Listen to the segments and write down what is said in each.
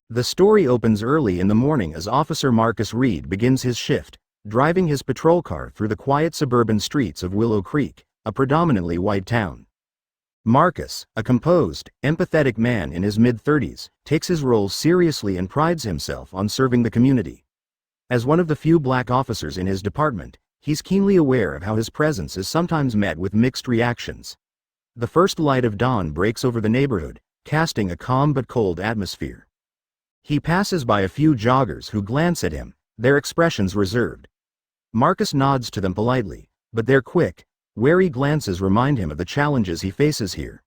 The story opens early in the morning as Officer Marcus Reed begins his shift, driving his patrol car through the quiet suburban streets of Willow Creek, a predominantly white town. Marcus, a composed, empathetic man in his mid-30s, takes his role seriously and prides himself on serving the community. As one of the few black officers in his department, he's keenly aware of how his presence is sometimes met with mixed reactions. The first light of dawn breaks over the neighborhood, casting a calm but cold atmosphere. He passes by a few joggers who glance at him, their expressions reserved. Marcus nods to them politely, but their quick, wary glances remind him of the challenges he faces here.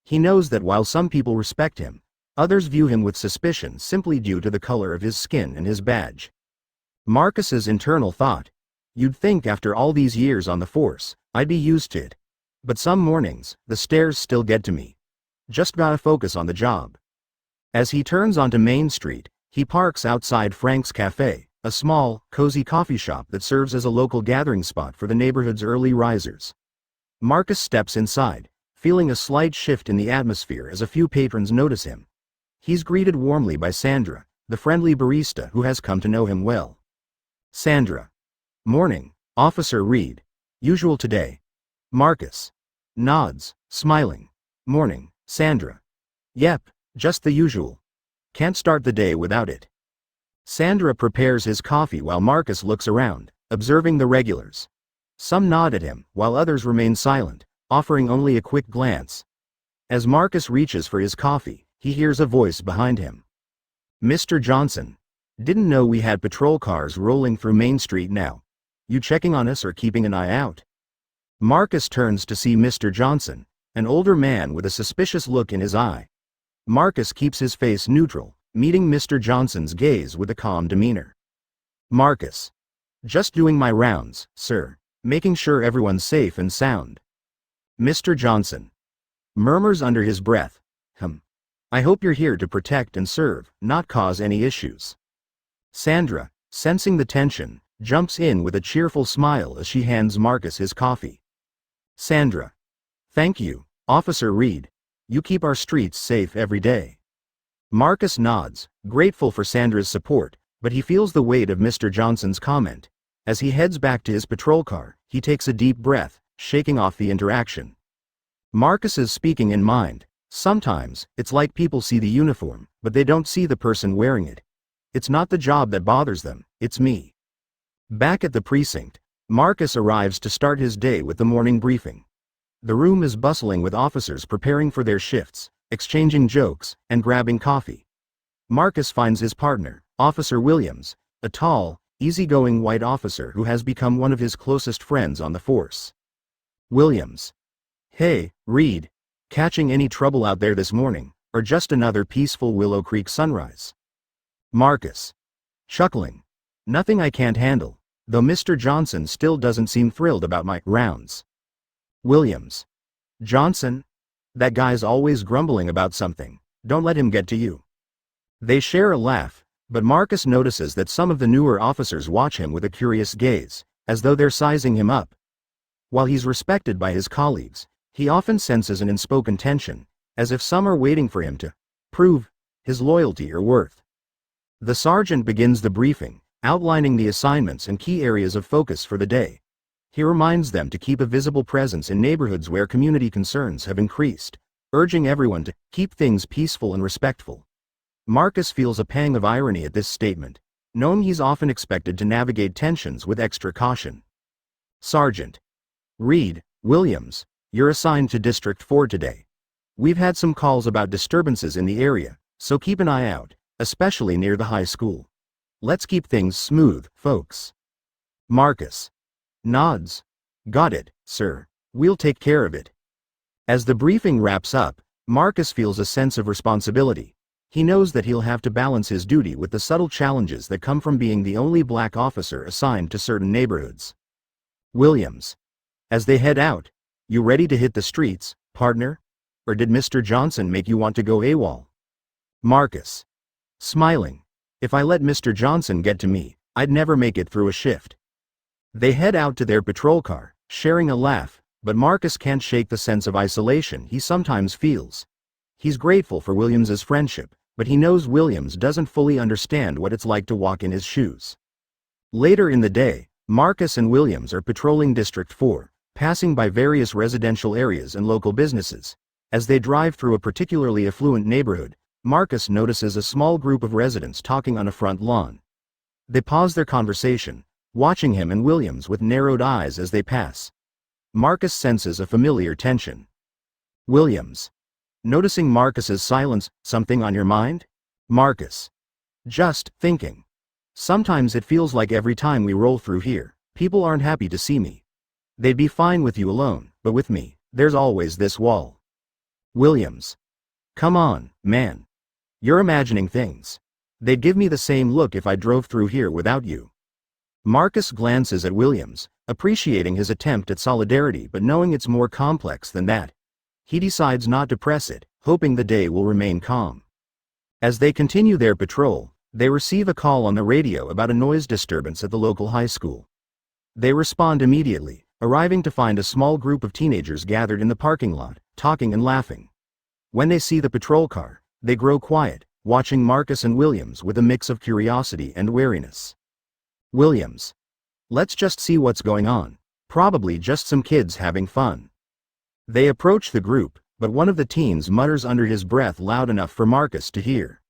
He knows that while some people respect him, others view him with suspicion simply due to the color of his skin and his badge. Marcus's internal thought: you'd think after all these years on the force, I'd be used to it. But some mornings, the stares still get to me. Just gotta focus on the job. As he turns onto Main Street, he parks outside Frank's Cafe, a small, cozy coffee shop that serves as a local gathering spot for the neighborhood's early risers. Marcus steps inside, feeling a slight shift in the atmosphere as a few patrons notice him. He's greeted warmly by Sandra, the friendly barista who has come to know him well. Sandra: "Morning, Officer Reed. Usual today?" Marcus nods, smiling. "Morning, Sandra. Yep, just the usual. Can't start the day without it." Sandra prepares his coffee while Marcus looks around, observing the regulars. Some nod at him, while others remain silent, offering only a quick glance. As Marcus reaches for his coffee, he hears a voice behind him. "Mr. Johnson. Didn't know we had patrol cars rolling through Main Street now. You checking on us or keeping an eye out?" Marcus turns to see Mr. Johnson, an older man with a suspicious look in his eye. Marcus keeps his face neutral, meeting Mr. Johnson's gaze with a calm demeanor. Marcus: "Just doing my rounds, sir. Making sure everyone's safe and sound." Mr. Johnson murmurs under his breath, I hope you're here to protect and serve, not cause any issues." Sandra, sensing the tension, jumps in with a cheerful smile as she hands Marcus his coffee. Sandra: "Thank you, Officer Reed. You keep our streets safe every day." Marcus nods, grateful for Sandra's support, but he feels the weight of Mr. Johnson's comment. As he heads back to his patrol car, he takes a deep breath, shaking off the interaction. Marcus is speaking in mind. Sometimes, it's like people see the uniform, but they don't see the person wearing it. It's not the job that bothers them, it's me. Back at the precinct, Marcus arrives to start his day with the morning briefing. The room is bustling with officers preparing for their shifts, exchanging jokes, and grabbing coffee. Marcus finds his partner, Officer Williams, a tall, easygoing white officer who has become one of his closest friends on the force. Williams: "Hey, Reed. Catching any trouble out there this morning, or just another peaceful Willow Creek sunrise?" Marcus, chuckling: "Nothing I can't handle, though Mr. Johnson still doesn't seem thrilled about my rounds." Williams: "Johnson? That guy's always grumbling about something. Don't let him get to you." They share a laugh, but Marcus notices that some of the newer officers watch him with a curious gaze, as though they're sizing him up. While he's respected by his colleagues, he often senses an unspoken tension, as if some are waiting for him to prove his loyalty or worth. The sergeant begins the briefing, outlining the assignments and key areas of focus for the day. He reminds them to keep a visible presence in neighborhoods where community concerns have increased, urging everyone to keep things peaceful and respectful. Marcus feels a pang of irony at this statement, knowing he's often expected to navigate tensions with extra caution. Sergeant Reed: "Williams, you're assigned to District 4 today. We've had some calls about disturbances in the area, so keep an eye out, especially near the high school. Let's keep things smooth, folks." Marcus nods. "Got it, sir. We'll take care of it." As the briefing wraps up, Marcus feels a sense of responsibility. He knows that he'll have to balance his duty with the subtle challenges that come from being the only black officer assigned to certain neighborhoods. Williams: As they head out, "You ready to hit the streets, partner? Or did Mr. Johnson make you want to go AWOL?" Marcus, smiling: "If I let Mr. Johnson get to me, I'd never make it through a shift." They head out to their patrol car, sharing a laugh, but Marcus can't shake the sense of isolation he sometimes feels. He's grateful for Williams's friendship, but he knows Williams doesn't fully understand what it's like to walk in his shoes. Later in the day, Marcus and Williams are patrolling District 4, passing by various residential areas and local businesses. As they drive through a particularly affluent neighborhood, Marcus notices a small group of residents talking on a front lawn. They pause their conversation, watching him and Williams with narrowed eyes as they pass. Marcus senses a familiar tension. Williams. Noticing Marcus's silence, something on your mind? Marcus. Just thinking. Sometimes it feels like every time we roll through here, people aren't happy to see me. They'd be fine with you alone, but with me, there's always this wall. Williams. Come on, man. You're imagining things. They'd give me the same look if I drove through here without you. Marcus glances at Williams, appreciating his attempt at solidarity but knowing it's more complex than that. He decides not to press it, hoping the day will remain calm. As they continue their patrol, they receive a call on the radio about a noise disturbance at the local high school. They respond immediately, arriving to find a small group of teenagers gathered in the parking lot, talking and laughing. When they see the patrol car, they grow quiet, watching Marcus and Williams with a mix of curiosity and wariness. Williams. Let's just see what's going on. Probably just some kids having fun. They approach the group, but one of the teens mutters under his breath loud enough for Marcus to hear.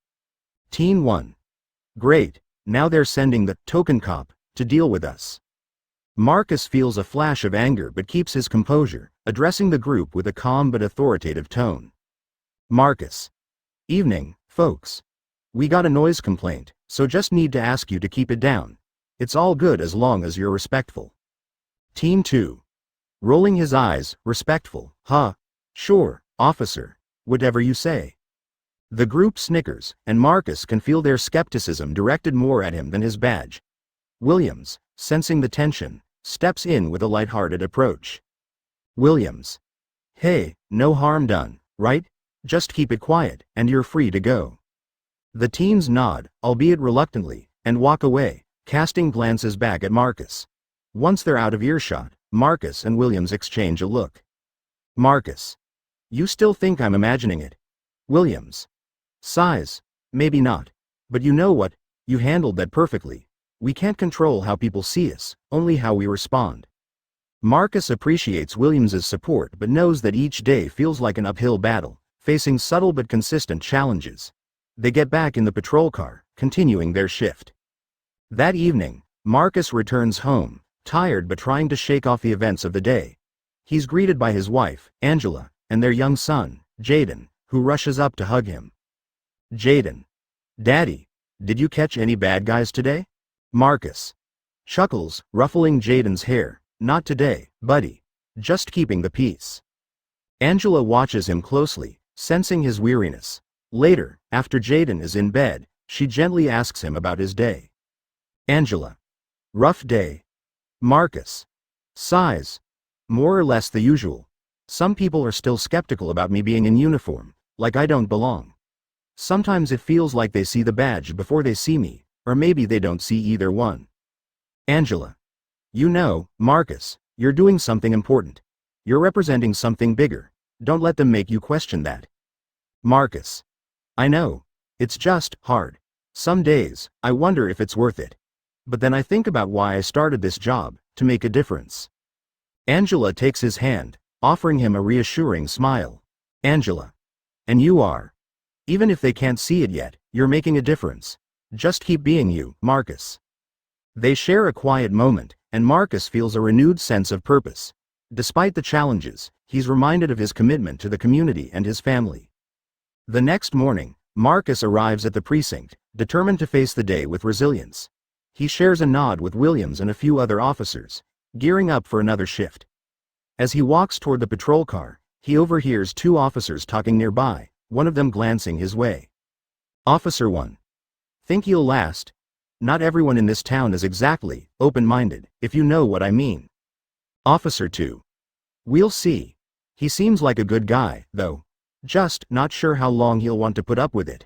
Teen 1. Great, now they're sending the token cop to deal with us. Marcus feels a flash of anger but keeps his composure, addressing the group with a calm but authoritative tone. Marcus. Evening, folks. We got a noise complaint, so just need to ask you to keep it down. It's all good as long as you're respectful. Teen 2. Rolling his eyes, respectful, huh? Sure, officer. Whatever you say. The group snickers, and Marcus can feel their skepticism directed more at him than his badge. Williams, sensing the tension, steps in with a lighthearted approach. Williams. Hey, no harm done, right? Just keep it quiet, and you're free to go. The teens nod, albeit reluctantly, and walk away, casting glances back at Marcus. Once they're out of earshot, Marcus and Williams exchange a look. Marcus. You still think I'm imagining it? Williams. Sighs. Maybe not. But you know what? You handled that perfectly. We can't control how people see us, only how we respond. Marcus appreciates Williams's support but knows that each day feels like an uphill battle, facing subtle but consistent challenges. They get back in the patrol car, continuing their shift. That evening, Marcus returns home, tired but trying to shake off the events of the day. He's greeted by his wife, Angela, and their young son, Jaden, who rushes up to hug him. Jaden. Daddy, did you catch any bad guys today? Marcus. Chuckles, ruffling Jaden's hair. Not today, buddy. Just keeping the peace. Angela watches him closely, sensing his weariness. Later, after Jaden is in bed, she gently asks him about his day. Angela. Rough day. Marcus. Sighs. More or less the usual. Some people are still skeptical about me being in uniform, like I don't belong. Sometimes it feels like they see the badge before they see me, or maybe they don't see either one. Angela. You know, Marcus, you're doing something important. You're representing something bigger. Don't let them make you question that. Marcus. I know. It's just hard. Some days, I wonder if it's worth it. But then I think about why I started this job, to make a difference. Angela takes his hand, offering him a reassuring smile. Angela. And you are. Even if they can't see it yet, you're making a difference. Just keep being you, Marcus. They share a quiet moment, and Marcus feels a renewed sense of purpose. Despite the challenges, he's reminded of his commitment to the community and his family. The next morning, Marcus arrives at the precinct, determined to face the day with resilience. He shares a nod with Williams and a few other officers, gearing up for another shift. As he walks toward the patrol car, he overhears two officers talking nearby, one of them glancing his way. Officer 1. Think you'll last? Not everyone in this town is exactly open-minded, if you know what I mean. Officer 2. We'll see. He seems like a good guy, though. Just not sure how long he'll want to put up with it.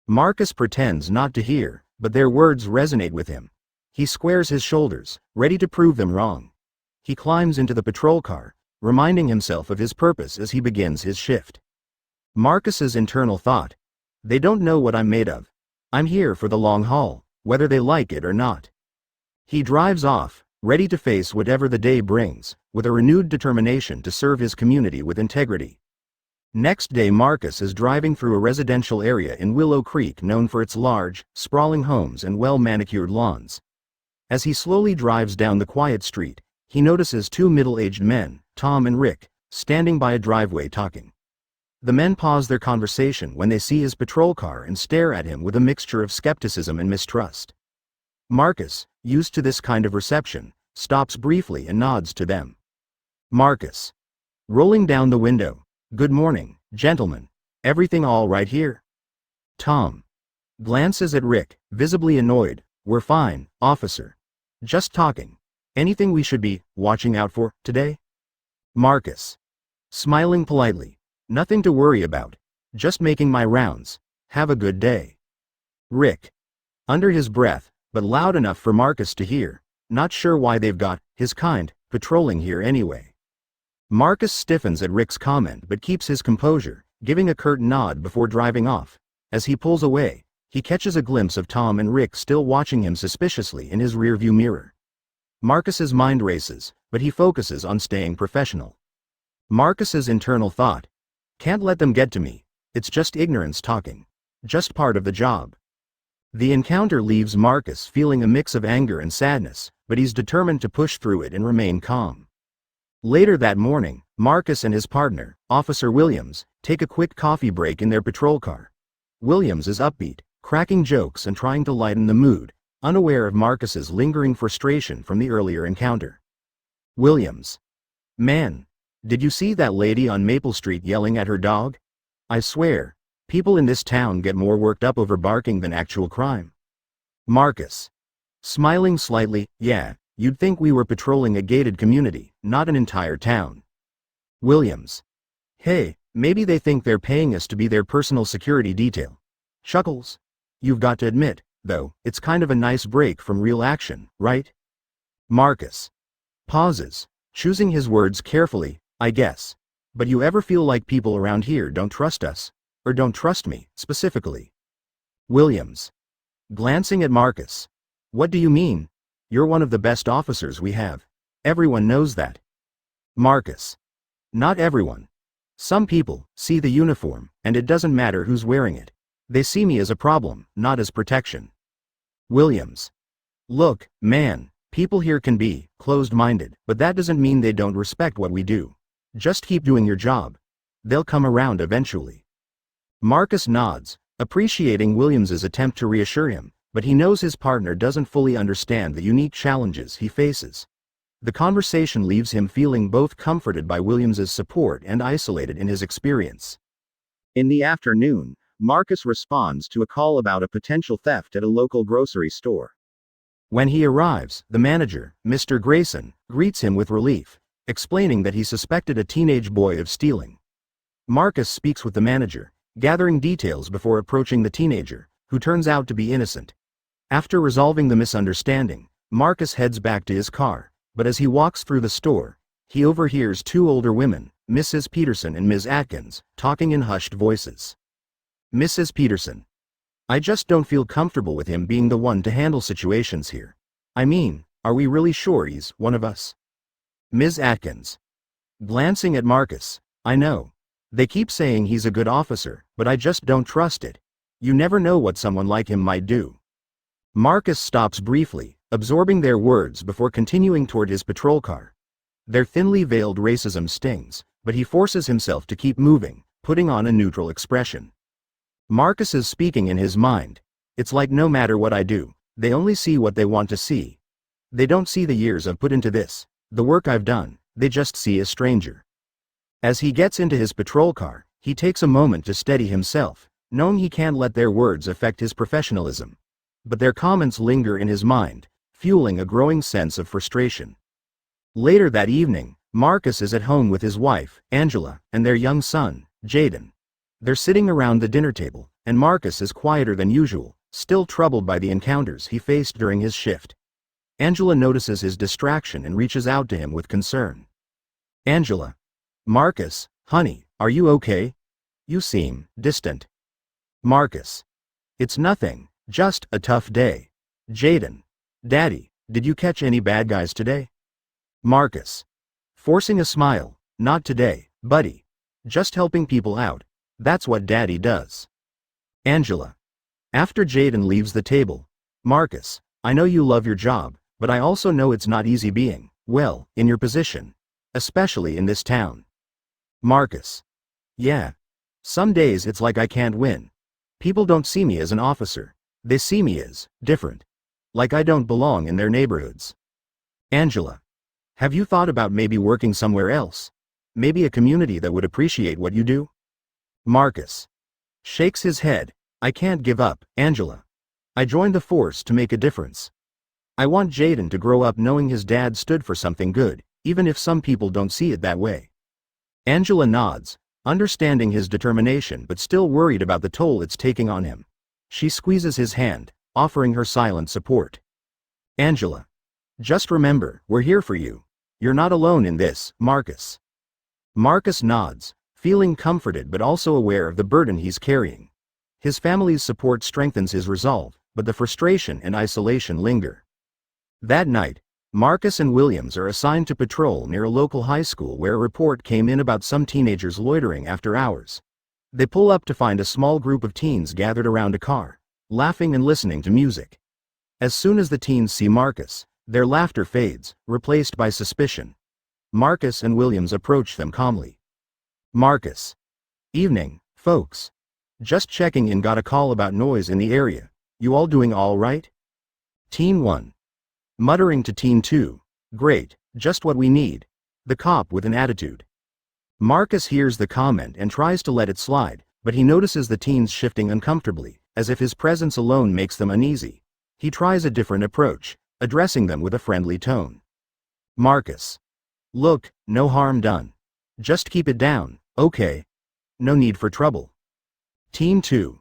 Marcus pretends not to hear, but their words resonate with him. He squares his shoulders, ready to prove them wrong. He climbs into the patrol car, reminding himself of his purpose as he begins his shift. Marcus's internal thought. They don't know what I'm made of. I'm here for the long haul, whether they like it or not. He drives off, ready to face whatever the day brings, with a renewed determination to serve his community with integrity. Next day, Marcus is driving through a residential area in Willow Creek known for its large, sprawling homes and well-manicured lawns. As he slowly drives down the quiet street, he notices two middle-aged men, Tom and Rick, standing by a driveway talking. The men pause their conversation when they see his patrol car and stare at him with a mixture of skepticism and mistrust. Marcus, used to this kind of reception, stops briefly and nods to them. Marcus, rolling down the window, "Good morning, gentlemen. Everything all right here?" Tom glances at Rick, visibly annoyed. "We're fine, officer. Just talking. Anything we should be watching out for today?" Marcus, smiling politely, "Nothing to worry about. Just making my rounds. Have a good day." Rick, under his breath, but loud enough for Marcus to hear, "Not sure why they've got his kind patrolling here anyway." Marcus stiffens at Rick's comment but keeps his composure, giving a curt nod before driving off. As he pulls away, he catches a glimpse of Tom and Rick still watching him suspiciously in his rearview mirror. Marcus's mind races, but he focuses on staying professional. Marcus's internal thought, "Can't let them get to me. It's just ignorance talking. Just part of the job." The encounter leaves Marcus feeling a mix of anger and sadness, but he's determined to push through it and remain calm. Later that morning, Marcus and his partner, Officer Williams, take a quick coffee break in their patrol car. Williams is upbeat, cracking jokes and trying to lighten the mood, unaware of Marcus's lingering frustration from the earlier encounter. Williams, "Man, did you see that lady on Maple Street yelling at her dog? I swear, people in this town get more worked up over barking than actual crime." Marcus, smiling slightly, "Yeah, you'd think we were patrolling a gated community, not an entire town." Williams, "Hey, maybe they think they're paying us to be their personal security detail." Chuckles, "You've got to admit, though, it's kind of a nice break from real action, right?" Marcus pauses, choosing his words carefully, "I guess. But you ever feel like people around here don't trust us? Or don't trust me, specifically?" Williams, glancing at Marcus, "What do you mean? You're one of the best officers we have. Everyone knows that." Marcus, "Not everyone. Some people see the uniform, and it doesn't matter who's wearing it. They see me as a problem, not as protection." Williams, "Look, man, people here can be closed-minded, but that doesn't mean they don't respect what we do. Just keep doing your job. They'll come around eventually." Marcus nods, appreciating Williams's attempt to reassure him, but he knows his partner doesn't fully understand the unique challenges he faces. The conversation leaves him feeling both comforted by Williams's support and isolated in his experience. In the afternoon, Marcus responds to a call about a potential theft at a local grocery store. When he arrives, the manager, Mr. Grayson, greets him with relief, explaining that he suspected a teenage boy of stealing. Marcus speaks with the manager, gathering details before approaching the teenager, who turns out to be innocent. After resolving the misunderstanding, Marcus heads back to his car, but as he walks through the store, he overhears two older women, Mrs. Peterson and Ms. Atkins, talking in hushed voices. Mrs. Peterson, "I just don't feel comfortable with him being the one to handle situations here. I mean, are we really sure he's one of us?" Ms. Atkins, glancing at Marcus, "I know. They keep saying he's a good officer, but I just don't trust it. You never know what someone like him might do." Marcus stops briefly, absorbing their words before continuing toward his patrol car. Their thinly veiled racism stings, but he forces himself to keep moving, putting on a neutral expression. Marcus is speaking in his mind. "It's like no matter what I do, they only see what they want to see. They don't see the years I've put into this, the work I've done, they just see a stranger." As he gets into his patrol car, he takes a moment to steady himself, knowing he can't let their words affect his professionalism. But their comments linger in his mind, fueling a growing sense of frustration. Later that evening, Marcus is at home with his wife, Angela, and their young son, Jaden. They're sitting around the dinner table, and Marcus is quieter than usual, still troubled by the encounters he faced during his shift. Angela notices his distraction and reaches out to him with concern. Angela, "Marcus, honey, are you okay? You seem distant." Marcus. It's nothing, just a tough day. Jaden. Daddy, did you catch any bad guys today? Marcus. Forcing a smile, not today, buddy. Just helping people out. That's what Daddy does. Angela. After Jaden leaves the table. Marcus, I know you love your job, but I also know it's not easy being, well, in your position. Especially in this town. Marcus. Yeah. Some days it's like I can't win. People don't see me as an officer. They see me as different. Like I don't belong in their neighborhoods. Angela. Have you thought about maybe working somewhere else? Maybe a community that would appreciate what you do? Marcus. Shakes his head. I can't give up, Angela. I joined the force to make a difference. I want Jaden to grow up knowing his dad stood for something good, even if some people don't see it that way. Angela nods, understanding his determination but still worried about the toll it's taking on him. She squeezes his hand, offering her silent support. Angela. Just remember, we're here for you. You're not alone in this, Marcus. Marcus nods, feeling comforted but also aware of the burden he's carrying. His family's support strengthens his resolve, but the frustration and isolation linger. That night, Marcus and Williams are assigned to patrol near a local high school where a report came in about some teenagers loitering after hours. They pull up to find a small group of teens gathered around a car, laughing and listening to music. As soon as the teens see Marcus, their laughter fades, replaced by suspicion. Marcus and Williams approach them calmly. Marcus. Evening, folks. Just checking in, got a call about noise in the area. You all doing all right? Teen 1. Muttering to Teen 2. Great, just what we need. The cop with an attitude. Marcus hears the comment and tries to let it slide, but he notices the teens shifting uncomfortably, as if his presence alone makes them uneasy. He tries a different approach, addressing them with a friendly tone. Marcus. Look, no harm done. Just keep it down, okay? No need for trouble. Teen 2.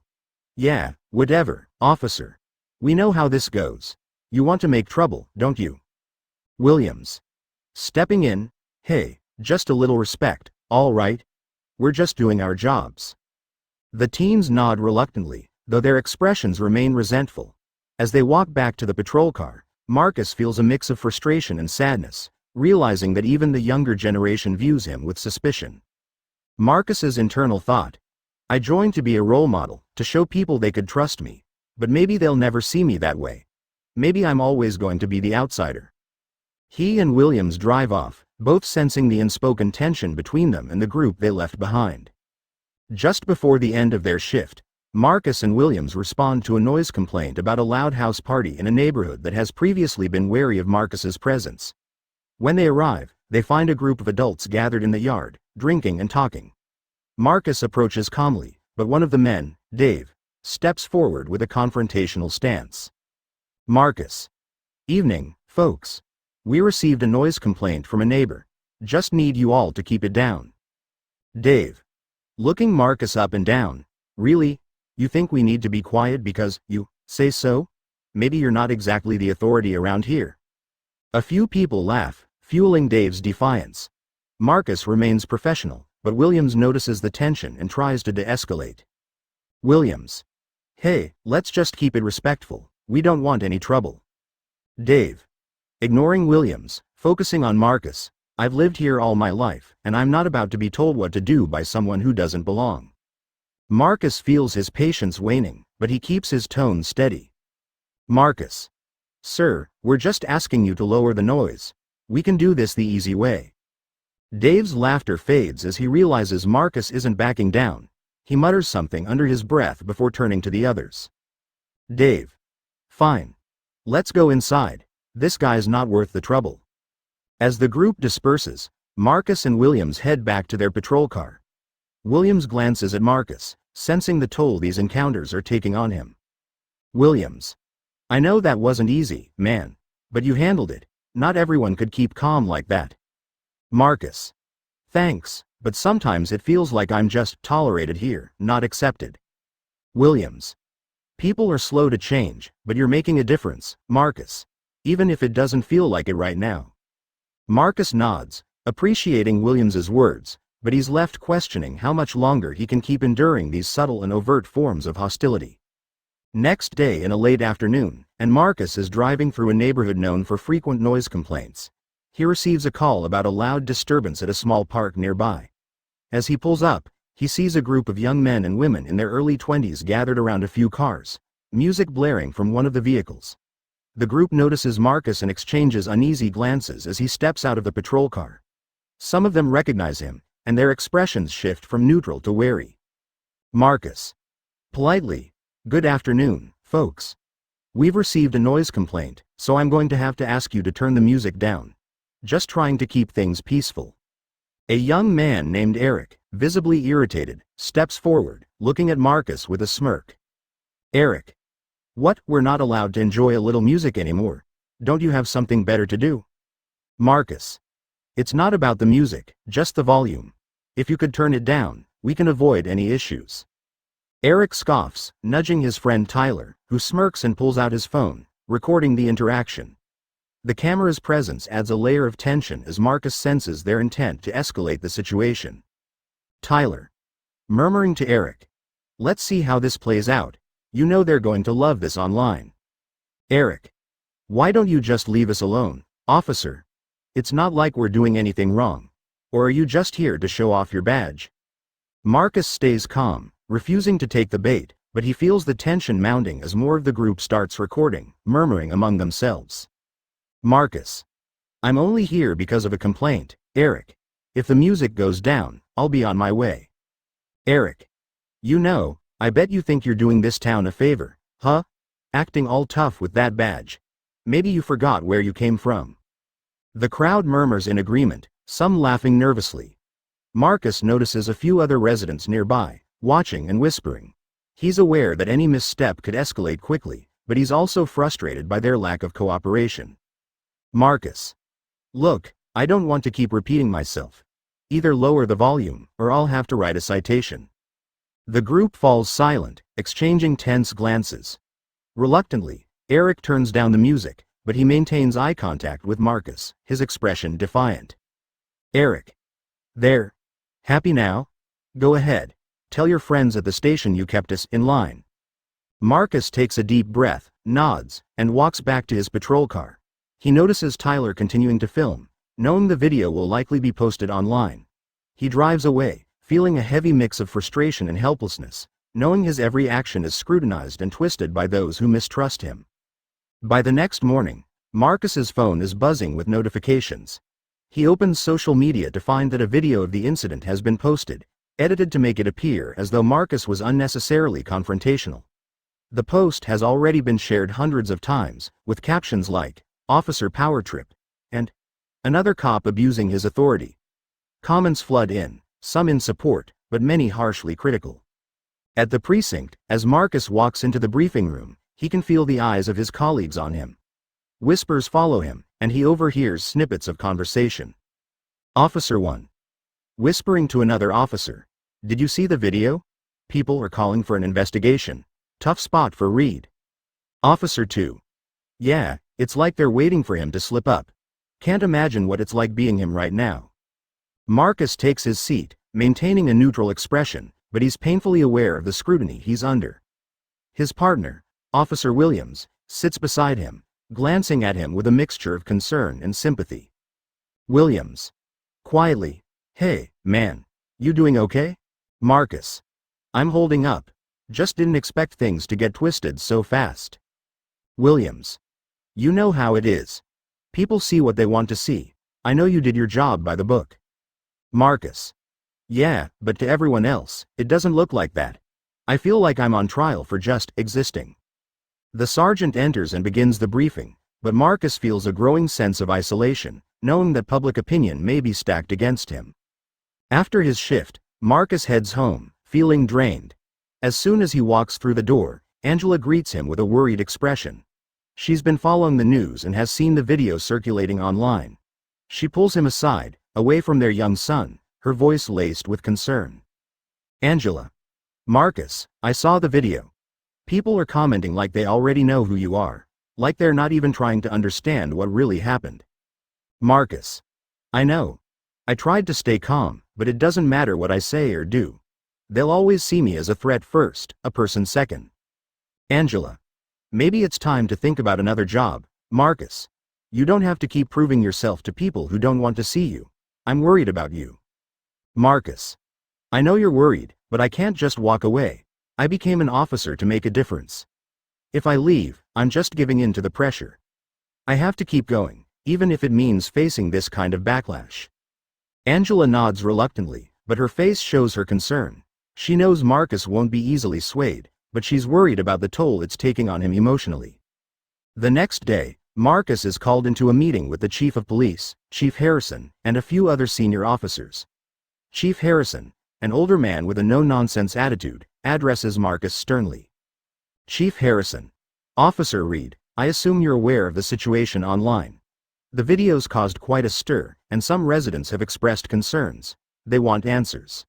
Yeah, whatever, officer. We know how this goes. You want to make trouble, don't you? Williams. Stepping in. Hey, just a little respect, all right? We're just doing our jobs. The teens nod reluctantly, though their expressions remain resentful. As they walk back to the patrol car, Marcus feels a mix of frustration and sadness, realizing that even the younger generation views him with suspicion. Marcus's internal thought. I joined to be a role model, to show people they could trust me. But maybe they'll never see me that way. Maybe I'm always going to be the outsider. He and Williams drive off, both sensing the unspoken tension between them and the group they left behind. Just before the end of their shift, Marcus and Williams respond to a noise complaint about a loud house party in a neighborhood that has previously been wary of Marcus's presence. When they arrive, they find a group of adults gathered in the yard, drinking and talking. Marcus approaches calmly, but one of the men, Dave, steps forward with a confrontational stance. Marcus. Evening, folks. We received a noise complaint from a neighbor. Just need you all to keep it down. Dave. Looking Marcus up and down. Really? You think we need to be quiet because you say so? Maybe you're not exactly the authority around here. A few people laugh, fueling Dave's defiance. Marcus remains professional, but Williams notices the tension and tries to de-escalate. Williams. Hey, let's just keep it respectful. We don't want any trouble. Dave. Ignoring Williams, focusing on Marcus. I've lived here all my life, and I'm not about to be told what to do by someone who doesn't belong. Marcus feels his patience waning, but he keeps his tone steady. Marcus. Sir, we're just asking you to lower the noise. We can do this the easy way. Dave's laughter fades as he realizes Marcus isn't backing down. He mutters something under his breath before turning to the others. Dave. Fine. Let's go inside. This guy's not worth the trouble. As the group disperses, Marcus and Williams head back to their patrol car. Williams glances at Marcus, sensing the toll these encounters are taking on him. Williams. I know that wasn't easy, man. But you handled it. Not everyone could keep calm like that. Marcus. Thanks, but sometimes it feels like I'm just tolerated here, not accepted. Williams. People are slow to change, but you're making a difference, Marcus. Even if it doesn't feel like it right now. Marcus nods, appreciating Williams's words, but he's left questioning how much longer he can keep enduring these subtle and overt forms of hostility. Next day in a late afternoon, and Marcus is driving through a neighborhood known for frequent noise complaints. He receives a call about a loud disturbance at a small park nearby. As he pulls up, he sees a group of young men and women in their early 20s gathered around a few cars, music blaring from one of the vehicles. The group notices Marcus and exchanges uneasy glances as he steps out of the patrol car. Some of them recognize him, and their expressions shift from neutral to wary. Marcus. Politely, "Good afternoon, folks. We've received a noise complaint, so I'm going to have to ask you to turn the music down. Just trying to keep things peaceful." A young man named Eric, visibly irritated, steps forward, looking at Marcus with a smirk. "Eric. What, we're not allowed to enjoy a little music anymore? Don't you have something better to do?" Marcus. "It's not about the music, just the volume. If you could turn it down, we can avoid any issues." Eric scoffs, nudging his friend Tyler, who smirks and pulls out his phone, recording the interaction. The camera's presence adds a layer of tension as Marcus senses their intent to escalate the situation. Tyler. Murmuring to Eric. "Let's see how this plays out. You know they're going to love this online." Eric. "Why don't you just leave us alone, officer? It's not like we're doing anything wrong. Or are you just here to show off your badge?" Marcus stays calm, refusing to take the bait, but he feels the tension mounting as more of the group starts recording, murmuring among themselves. Marcus. "I'm only here because of a complaint, Eric. If the music goes down, I'll be on my way." Eric. "You know, I bet you think you're doing this town a favor, huh? Acting all tough with that badge. Maybe you forgot where you came from." The crowd murmurs in agreement, some laughing nervously. Marcus notices a few other residents nearby, watching and whispering. He's aware that any misstep could escalate quickly, but he's also frustrated by their lack of cooperation. Marcus. "Look, I don't want to keep repeating myself. Either lower the volume, or I'll have to write a citation." The group falls silent, exchanging tense glances. Reluctantly, Eric turns down the music, but he maintains eye contact with Marcus, his expression defiant. Eric. "There. Happy now? Go ahead. Tell your friends at the station you kept us in line." Marcus takes a deep breath, nods, and walks back to his patrol car. He notices Tyler continuing to film, knowing the video will likely be posted online. He drives away, feeling a heavy mix of frustration and helplessness, knowing his every action is scrutinized and twisted by those who mistrust him. By the next morning, Marcus's phone is buzzing with notifications. He opens social media to find that a video of the incident has been posted, edited to make it appear as though Marcus was unnecessarily confrontational. The post has already been shared hundreds of times, with captions like, "Officer Power Trip," and "Another cop abusing his authority." Comments flood in, some in support, but many harshly critical. At the precinct, as Marcus walks into the briefing room, he can feel the eyes of his colleagues on him. Whispers follow him, and he overhears snippets of conversation. Officer 1. Whispering to another officer. "Did you see the video? People are calling for an investigation. Tough spot for Reed." Officer 2. "Yeah, it's like they're waiting for him to slip up. Can't imagine what it's like being him right now." Marcus takes his seat, maintaining a neutral expression, but he's painfully aware of the scrutiny he's under. His partner, Officer Williams, sits beside him, glancing at him with a mixture of concern and sympathy. Williams. Quietly. "Hey, man. You doing okay?" Marcus. "I'm holding up. Just didn't expect things to get twisted so fast." Williams. "You know how it is. People see what they want to see. I know you did your job by the book." Marcus. "Yeah, but to everyone else, it doesn't look like that. I feel like I'm on trial for just existing." The sergeant enters and begins the briefing, but Marcus feels a growing sense of isolation, knowing that public opinion may be stacked against him. After his shift, Marcus heads home, feeling drained. As soon as he walks through the door, Angela greets him with a worried expression. She's been following the news and has seen the video circulating online. She pulls him aside, away from their young son, her voice laced with concern. Angela. "Marcus, I saw the video. People are commenting like they already know who you are, like they're not even trying to understand what really happened." Marcus. "I know. I tried to stay calm, but it doesn't matter what I say or do. They'll always see me as a threat first, a person second. Angela. Maybe it's time to think about another job, Marcus. You don't have to keep proving yourself to people who don't want to see you. I'm worried about you. Marcus. I know you're worried, but I can't just walk away. I became an officer to make a difference. If I leave, I'm just giving in to the pressure. I have to keep going, even if it means facing this kind of backlash. Angela nods reluctantly, but her face shows her concern. She knows Marcus won't be easily swayed, but she's worried about the toll it's taking on him emotionally. The next day, Marcus is called into a meeting with the Chief of Police, Chief Harrison, and a few other senior officers. Chief Harrison, an older man with a no-nonsense attitude, addresses Marcus sternly. Chief Harrison. Officer Reed, I assume you're aware of the situation online. The videos caused quite a stir, and some residents have expressed concerns. They want answers.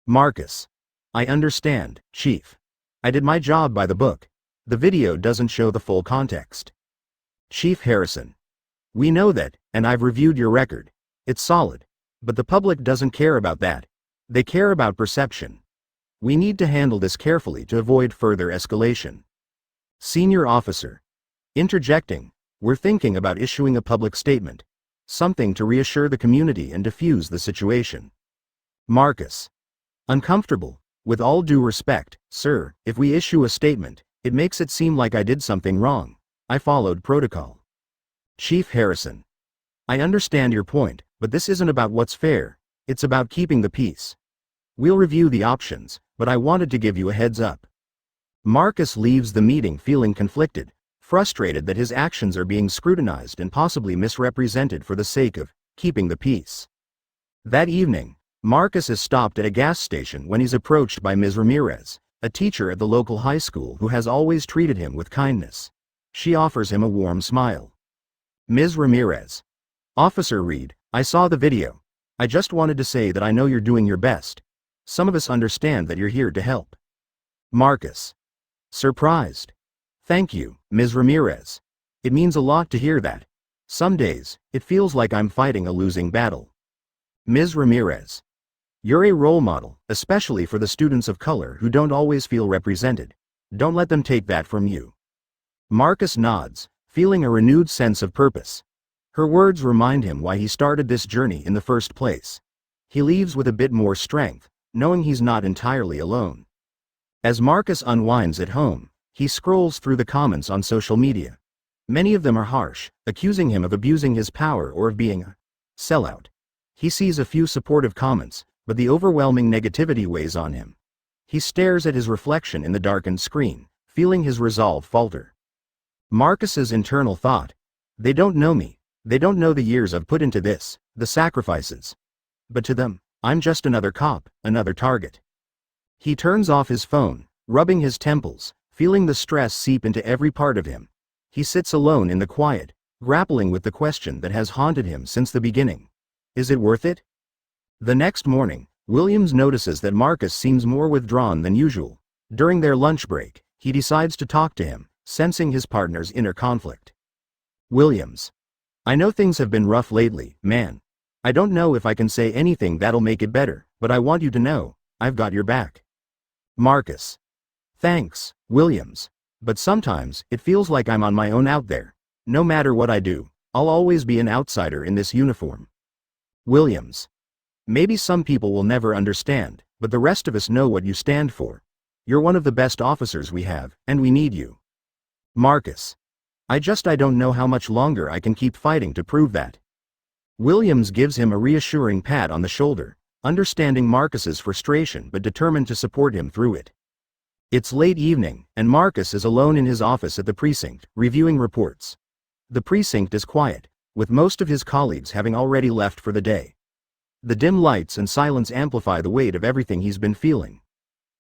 Marcus. I understand, Chief. I did my job by the book. The video doesn't show the full context. Chief Harrison. We know that, and I've reviewed your record. It's solid. But the public doesn't care about that. They care about perception. We need to handle this carefully to avoid further escalation. Senior Officer. Interjecting. We're thinking about issuing a public statement. Something to reassure the community and diffuse the situation. Marcus. Uncomfortable. With all due respect, sir, if we issue a statement, it makes it seem like I did something wrong. I followed protocol. Chief Harrison. I understand your point, but this isn't about what's fair. It's about keeping the peace. We'll review the options, but I wanted to give you a heads up. Marcus leaves the meeting feeling conflicted, frustrated that his actions are being scrutinized and possibly misrepresented for the sake of keeping the peace. That evening, Marcus is stopped at a gas station when he's approached by Ms. Ramirez, a teacher at the local high school who has always treated him with kindness. She offers him a warm smile. Ms. Ramirez. Officer Reed, I saw the video. I just wanted to say that I know you're doing your best. Some of us understand that you're here to help. Marcus. Surprised. Thank you, Ms. Ramirez. It means a lot to hear that. Some days, it feels like I'm fighting a losing battle. Ms. Ramirez. You're a role model, especially for the students of color who don't always feel represented. Don't let them take that from you. Marcus nods, feeling a renewed sense of purpose. Her words remind him why he started this journey in the first place. He leaves with a bit more strength, knowing he's not entirely alone. As Marcus unwinds at home, he scrolls through the comments on social media. Many of them are harsh, accusing him of abusing his power or of being a sellout. He sees a few supportive comments, but the overwhelming negativity weighs on him. He stares at his reflection in the darkened screen, feeling his resolve falter. Marcus's internal thought: they don't know me. They don't know the years I've put into this, the sacrifices. But to them, I'm just another cop, another target. He turns off his phone, rubbing his temples, feeling the stress seep into every part of him. He sits alone in the quiet, grappling with the question that has haunted him since the beginning. Is it worth it? The next morning, Williams notices that Marcus seems more withdrawn than usual. During their lunch break, he decides to talk to him, sensing his partner's inner conflict. Williams. I know things have been rough lately, man. I don't know if I can say anything that'll make it better, but I want you to know, I've got your back. Marcus. Thanks, Williams. But sometimes, it feels like I'm on my own out there. No matter what I do, I'll always be an outsider in this uniform. Williams. Maybe some people will never understand, but the rest of us know what you stand for. You're one of the best officers we have, and we need you. Marcus. I don't know how much longer I can keep fighting to prove that. Williams gives him a reassuring pat on the shoulder, understanding Marcus's frustration but determined to support him through it. It's late evening, and Marcus is alone in his office at the precinct, reviewing reports. The precinct is quiet, with most of his colleagues having already left for the day. The dim lights and silence amplify the weight of everything he's been feeling.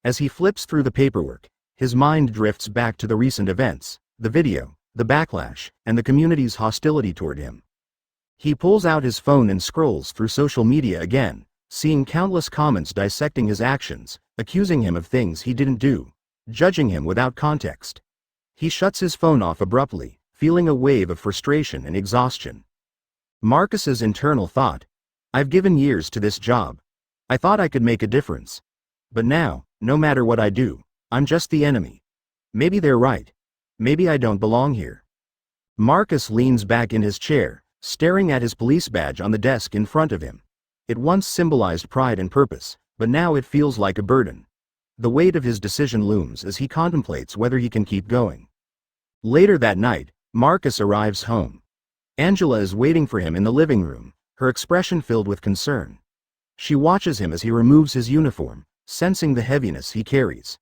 As he flips through the paperwork, his mind drifts back to the recent events, the video, the backlash, and the community's hostility toward him. He pulls out his phone and scrolls through social media again, seeing countless comments dissecting his actions, accusing him of things he didn't do, judging him without context. He shuts his phone off abruptly, feeling a wave of frustration and exhaustion. Marcus's internal thought: I've given years to this job. I thought I could make a difference. But now, no matter what I do, I'm just the enemy. Maybe they're right. Maybe I don't belong here. Marcus leans back in his chair, staring at his police badge on the desk in front of him. It once symbolized pride and purpose, but now it feels like a burden. The weight of his decision looms as he contemplates whether he can keep going. Later that night, Marcus arrives home. Angela is waiting for him in the living room, her expression filled with concern. She watches him as he removes his uniform, sensing the heaviness he carries.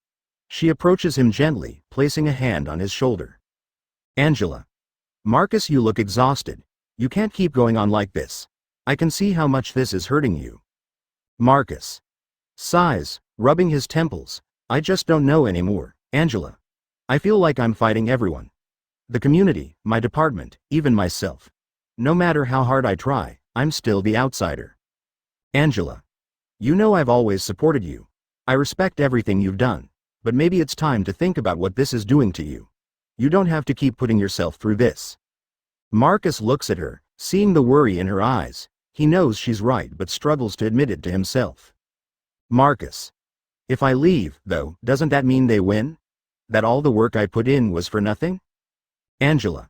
She approaches him gently, placing a hand on his shoulder. Angela. Marcus, you look exhausted. You can't keep going on like this. I can see how much this is hurting you. Marcus sighs, rubbing his temples. I just don't know anymore, Angela. I feel like I'm fighting everyone. The community, my department, even myself. No matter how hard I try, I'm still the outsider. Angela. You know I've always supported you. I respect everything you've done. But maybe it's time to think about what this is doing to you. You don't have to keep putting yourself through this. Marcus looks at her, seeing the worry in her eyes. He knows she's right but struggles to admit it to himself. Marcus. If I leave, though, doesn't that mean they win? That all the work I put in was for nothing? Angela.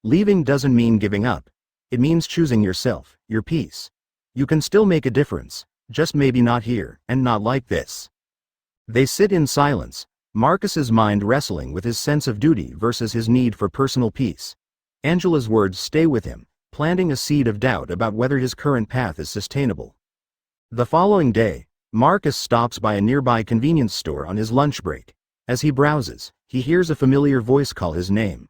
Leaving doesn't mean giving up. It means choosing yourself, your peace. You can still make a difference, just maybe not here, and not like this. They sit in silence, Marcus's mind wrestling with his sense of duty versus his need for personal peace. Angela's words stay with him, planting a seed of doubt about whether his current path is sustainable. The following day, Marcus stops by a nearby convenience store on his lunch break. As he browses, he hears a familiar voice call his name.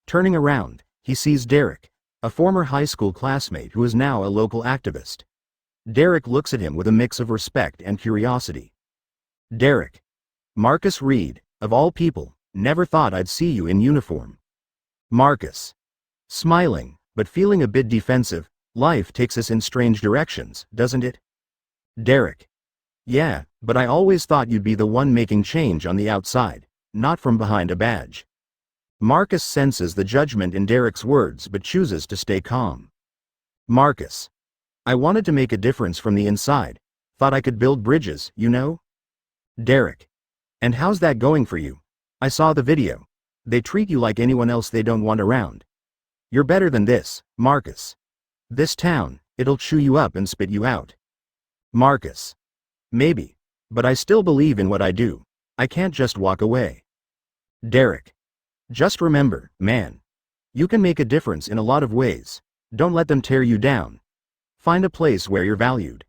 Turning around, he sees Derek, a former high school classmate who is now a local activist. Derek looks at him with a mix of respect and curiosity. Derek. Marcus Reed, of all people, never thought I'd see you in uniform. Marcus. Smiling, but feeling a bit defensive, life takes us in strange directions, doesn't it? Derek. Yeah, but I always thought you'd be the one making change on the outside, not from behind a badge. Marcus senses the judgment in Derek's words but chooses to stay calm. Marcus. I wanted to make a difference from the inside. Thought I could build bridges, you know? Derek. And how's that going for you? I saw the video. They treat you like anyone else they don't want around. You're better than this, Marcus. This town, it'll chew you up and spit you out. Marcus. Maybe. But I still believe in what I do. I can't just walk away. Derek. Just remember, man. You can make a difference in a lot of ways. Don't let them tear you down. Find a place where you're valued.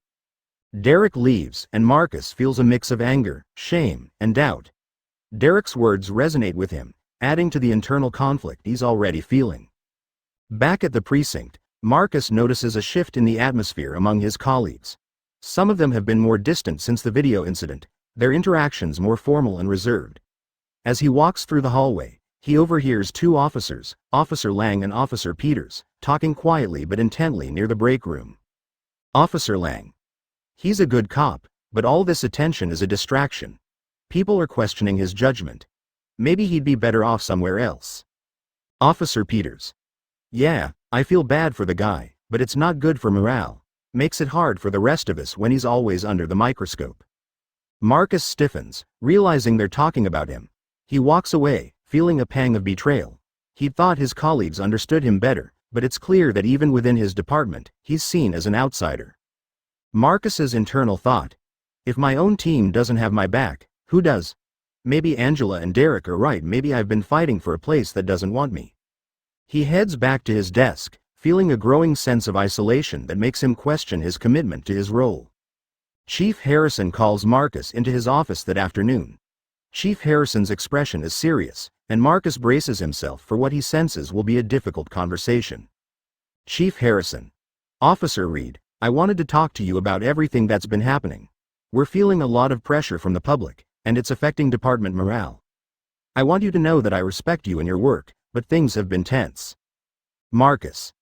Derek leaves, and Marcus feels a mix of anger, shame, and doubt. Derek's words resonate with him, adding to the internal conflict he's already feeling. Back at the precinct, Marcus notices a shift in the atmosphere among his colleagues. Some of them have been more distant since the video incident, their interactions more formal and reserved. As he walks through the hallway, he overhears two officers, Officer Lang and Officer Peters, talking quietly but intently near the break room. Officer Lang. He's a good cop, but all this attention is a distraction. People are questioning his judgment. Maybe he'd be better off somewhere else. Officer Peters. Yeah, I feel bad for the guy, but it's not good for morale. Makes it hard for the rest of us when he's always under the microscope. Marcus stiffens, realizing they're talking about him. He walks away, feeling a pang of betrayal. He'd thought his colleagues understood him better, but it's clear that even within his department, he's seen as an outsider. Marcus's internal thought. If my own team doesn't have my back, who does? Maybe Angela and Derek are right, maybe I've been fighting for a place that doesn't want me. He heads back to his desk, feeling a growing sense of isolation that makes him question his commitment to his role. Chief Harrison calls Marcus into his office that afternoon. Chief Harrison's expression is serious, and Marcus braces himself for what he senses will be a difficult conversation. Chief Harrison. Officer Reed, I wanted to talk to you about everything that's been happening. We're feeling a lot of pressure from the public, and it's affecting department morale. I want you to know that I respect you and your work, but things have been tense. Marcus.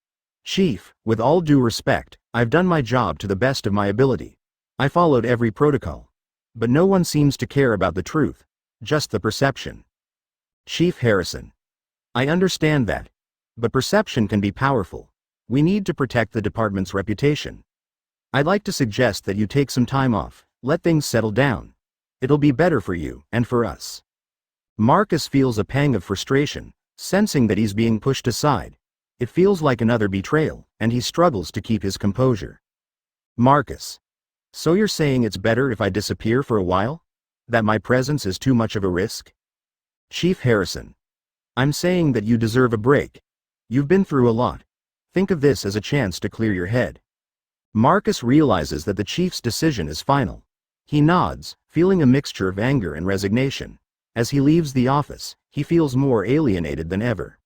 Chief, with all due respect, I've done my job to the best of my ability. I followed every protocol. But no one seems to care about the truth, just the perception. Chief Harrison. I understand that. But perception can be powerful. We need to protect the department's reputation. I'd like to suggest that you take some time off, let things settle down. It'll be better for you, and for us. Marcus feels a pang of frustration, sensing that he's being pushed aside. It feels like another betrayal, and he struggles to keep his composure. Marcus. So you're saying it's better if I disappear for a while? That my presence is too much of a risk? Chief Harrison. I'm saying that you deserve a break. You've been through a lot. Think of this as a chance to clear your head. Marcus realizes that the chief's decision is final. He nods, feeling a mixture of anger and resignation. As he leaves the office, he feels more alienated than ever.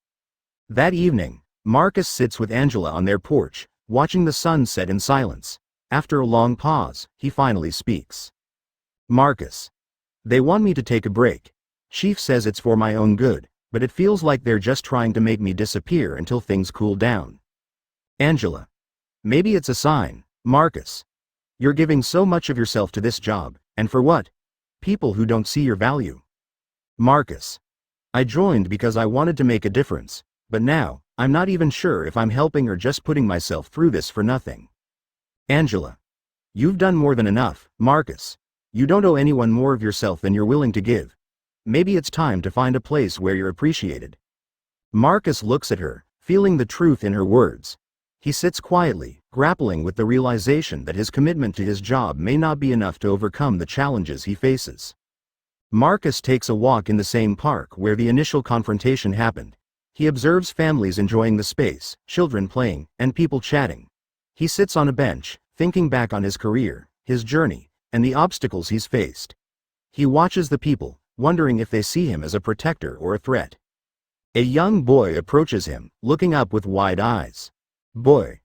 That evening, Marcus sits with Angela on their porch, watching the sun set in silence. After a long pause, he finally speaks. Marcus. They want me to take a break. Chief says it's for my own good, but it feels like they're just trying to make me disappear until things cool down. Angela. Maybe it's a sign, Marcus. You're giving so much of yourself to this job, and for what? People who don't see your value. Marcus. I joined because I wanted to make a difference, but now, I'm not even sure if I'm helping or just putting myself through this for nothing. Angela. You've done more than enough, Marcus. You don't owe anyone more of yourself than you're willing to give. Maybe it's time to find a place where you're appreciated. Marcus looks at her, feeling the truth in her words. He sits quietly, grappling with the realization that his commitment to his job may not be enough to overcome the challenges he faces. Marcus takes a walk in the same park where the initial confrontation happened. He observes families enjoying the space, children playing, and people chatting. He sits on a bench, thinking back on his career, his journey, and the obstacles he's faced. He watches the people, wondering if they see him as a protector or a threat. A young boy approaches him, looking up with wide eyes. Boy.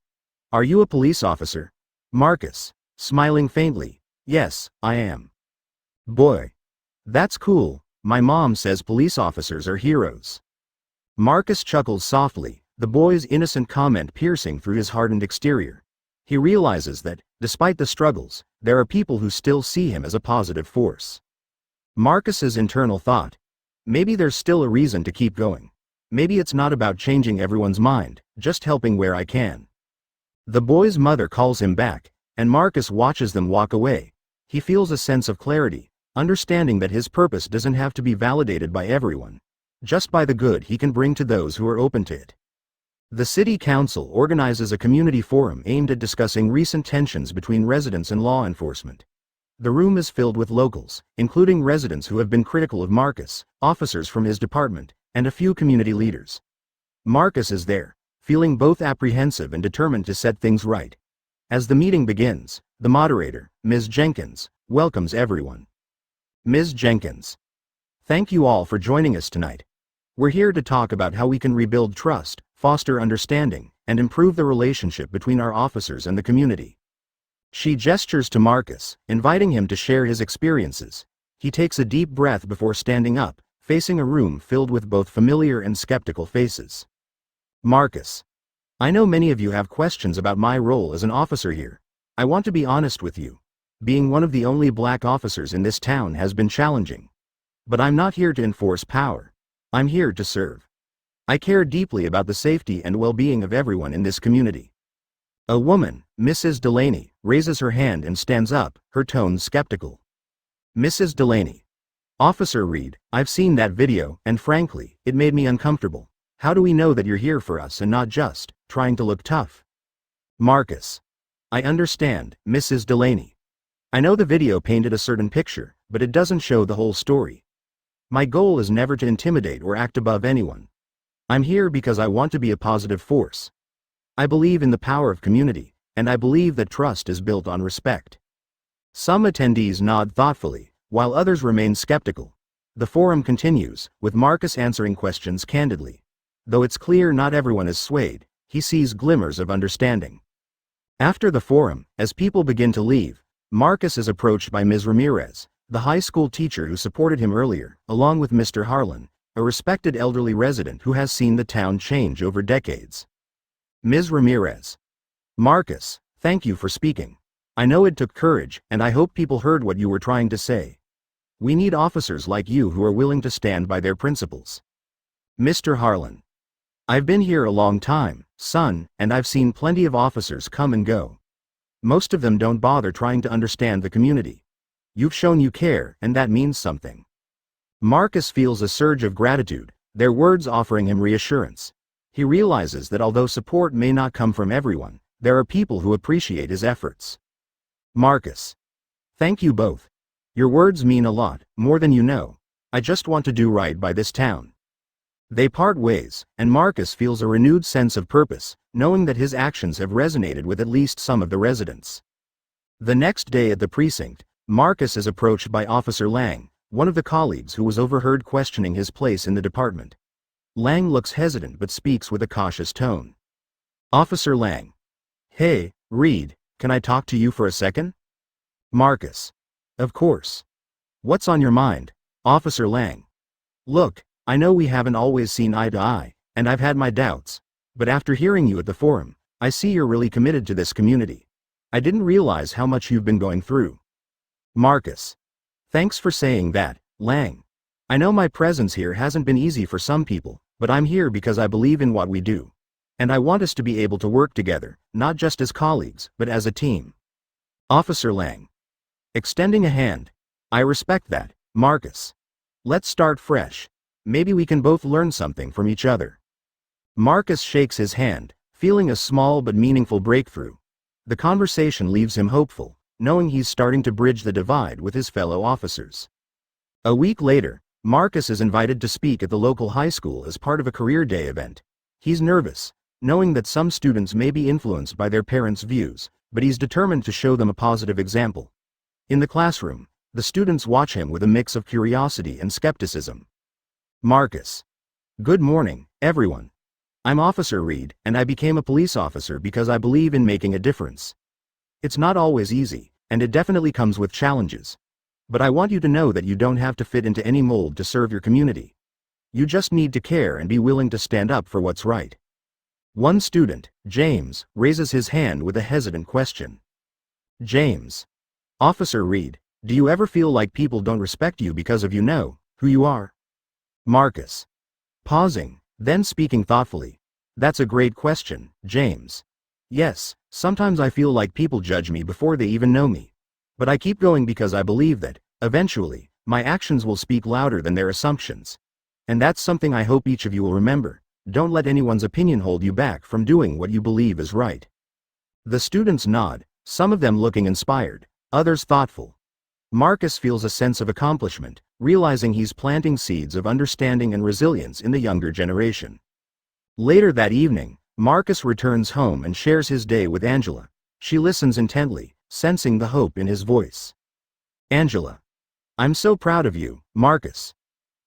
Are you a police officer? Marcus, smiling faintly. Yes, I am. Boy. That's cool. My mom says police officers are heroes. Marcus chuckles softly, the boy's innocent comment piercing through his hardened exterior. He realizes that, despite the struggles, there are people who still see him as a positive force. Marcus's internal thought. Maybe there's still a reason to keep going. Maybe it's not about changing everyone's mind, just helping where I can. The boy's mother calls him back, and Marcus watches them walk away. He feels a sense of clarity, understanding that his purpose doesn't have to be validated by everyone, just by the good he can bring to those who are open to it. The city council organizes a community forum aimed at discussing recent tensions between residents and law enforcement. The room is filled with locals, including residents who have been critical of Marcus, officers from his department, and a few community leaders. Marcus is there, feeling both apprehensive and determined to set things right. As the meeting begins, the moderator, Ms. Jenkins, welcomes everyone. Ms. Jenkins. Thank you all for joining us tonight. We're here to talk about how we can rebuild trust, foster understanding, and improve the relationship between our officers and the community. She gestures to Marcus, inviting him to share his experiences. He takes a deep breath before standing up, facing a room filled with both familiar and skeptical faces. Marcus. I know many of you have questions about my role as an officer here. I want to be honest with you. Being one of the only black officers in this town has been challenging. But I'm not here to enforce power. I'm here to serve. I care deeply about the safety and well-being of everyone in this community. A woman, Mrs. Delaney, raises her hand and stands up, her tone skeptical. Mrs. Delaney. Officer Reed, I've seen that video, and frankly, it made me uncomfortable. How do we know that you're here for us and not just trying to look tough? Marcus. I understand, Mrs. Delaney. I know the video painted a certain picture, but it doesn't show the whole story. My goal is never to intimidate or act above anyone. I'm here because I want to be a positive force. I believe in the power of community, and I believe that trust is built on respect. Some attendees nod thoughtfully, while others remain skeptical. The forum continues, with Marcus answering questions candidly. Though it's clear not everyone is swayed, he sees glimmers of understanding. After the forum, as people begin to leave, Marcus is approached by Ms. Ramirez, the high school teacher who supported him earlier, along with Mr. Harlan, a respected elderly resident who has seen the town change over decades. Ms. Ramirez. Marcus, thank you for speaking. I know it took courage, and I hope people heard what you were trying to say. We need officers like you who are willing to stand by their principles. Mr. Harlan. I've been here a long time, son, and I've seen plenty of officers come and go. Most of them don't bother trying to understand the community. You've shown you care, and that means something. Marcus feels a surge of gratitude, their words offering him reassurance. He realizes that although support may not come from everyone, there are people who appreciate his efforts. Marcus. Thank you both. Your words mean a lot, more than you know. I just want to do right by this town. They part ways, and Marcus feels a renewed sense of purpose, knowing that his actions have resonated with at least some of the residents. The next day at the precinct, Marcus is approached by Officer Lang, one of the colleagues who was overheard questioning his place in the department. Lang looks hesitant but speaks with a cautious tone. Officer Lang. Hey, Reed, can I talk to you for a second? Marcus. Of course. What's on your mind, Officer Lang? Look, I know we haven't always seen eye to eye, and I've had my doubts, but after hearing you at the forum, I see you're really committed to this community. I didn't realize how much you've been going through. Marcus. Thanks for saying that, Lang. I know my presence here hasn't been easy for some people, but I'm here because I believe in what we do. And I want us to be able to work together, not just as colleagues, but as a team. Officer Lang. Extending a hand. I respect that, Marcus. Let's start fresh. Maybe we can both learn something from each other. Marcus shakes his hand, feeling a small but meaningful breakthrough. The conversation leaves him hopeful, knowing he's starting to bridge the divide with his fellow officers. A week later, Marcus is invited to speak at the local high school as part of a career day event. He's nervous, knowing that some students may be influenced by their parents' views, but he's determined to show them a positive example. In the classroom, the students watch him with a mix of curiosity and skepticism. Marcus. Good morning, everyone. I'm Officer Reed, and I became a police officer because I believe in making a difference. It's not always easy, and it definitely comes with challenges. But I want you to know that you don't have to fit into any mold to serve your community. You just need to care and be willing to stand up for what's right. One student, James, raises his hand with a hesitant question. James. Officer Reed, do you ever feel like people don't respect you because of who you are? Marcus. Pausing, then speaking thoughtfully. That's a great question, James. Yes, sometimes I feel like people judge me before they even know me. But I keep going because I believe that, eventually, my actions will speak louder than their assumptions. And that's something I hope each of you will remember. Don't let anyone's opinion hold you back from doing what you believe is right. The students nod, some of them looking inspired, others thoughtful. Marcus feels a sense of accomplishment, realizing he's planting seeds of understanding and resilience in the younger generation. Later that evening, Marcus returns home and shares his day with Angela. She listens intently, sensing the hope in his voice. Angela. I'm so proud of you, Marcus.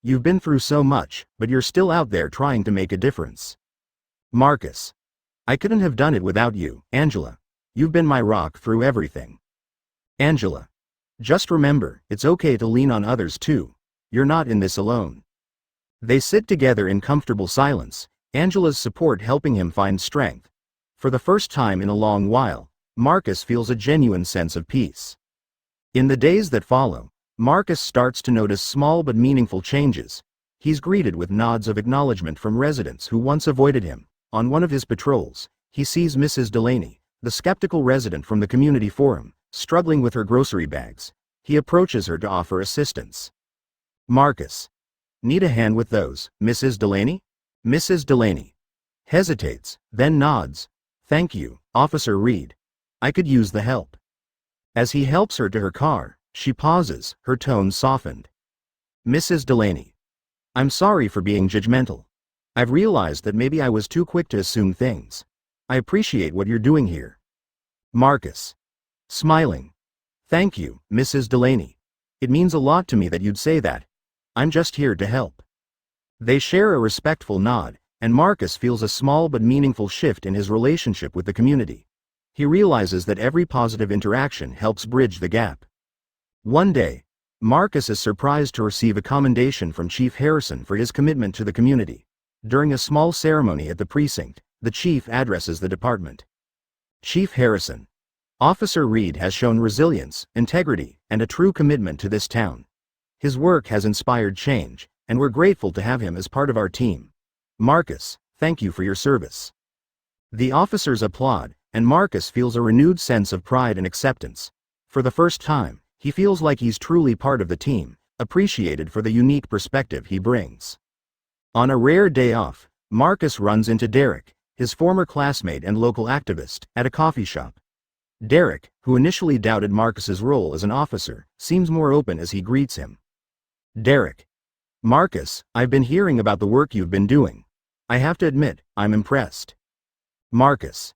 You've been through so much, but you're still out there trying to make a difference. Marcus. I couldn't have done it without you, Angela. You've been my rock through everything. Angela. Just remember, it's okay to lean on others too. You're not in this alone. They sit together in comfortable silence, Angela's support helping him find strength. For the first time in a long while, Marcus feels a genuine sense of peace. In the days that follow, Marcus starts to notice small but meaningful changes. He's greeted with nods of acknowledgement from residents who once avoided him. On one of his patrols, he sees Mrs. Delaney, the skeptical resident from the community forum, struggling with her grocery bags. He approaches her to offer assistance. Marcus. Need a hand with those, Mrs. Delaney? Mrs. Delaney hesitates, then nods. Thank you, Officer Reed. I could use the help. As he helps her to her car, she pauses, her tone softened. Mrs. Delaney. I'm sorry for being judgmental. I've realized that maybe I was too quick to assume things. I appreciate what you're doing here. Marcus. Smiling. Thank you, Mrs. Delaney. It means a lot to me that you'd say that. I'm just here to help. They share a respectful nod, and Marcus feels a small but meaningful shift in his relationship with the community. He realizes that every positive interaction helps bridge the gap. One day, Marcus is surprised to receive a commendation from Chief Harrison for his commitment to the community. During a small ceremony at the precinct, the chief addresses the department. Chief Harrison. Officer Reed has shown resilience, integrity, and a true commitment to this town. His work has inspired change, and we're grateful to have him as part of our team. Marcus, thank you for your service. The officers applaud, and Marcus feels a renewed sense of pride and acceptance. For the first time, he feels like he's truly part of the team, appreciated for the unique perspective he brings. On a rare day off, Marcus runs into Derek, his former classmate and local activist, at a coffee shop. Derek, who initially doubted Marcus's role as an officer, seems more open as he greets him. Derek. Marcus, I've been hearing about the work you've been doing. I have to admit, I'm impressed. Marcus.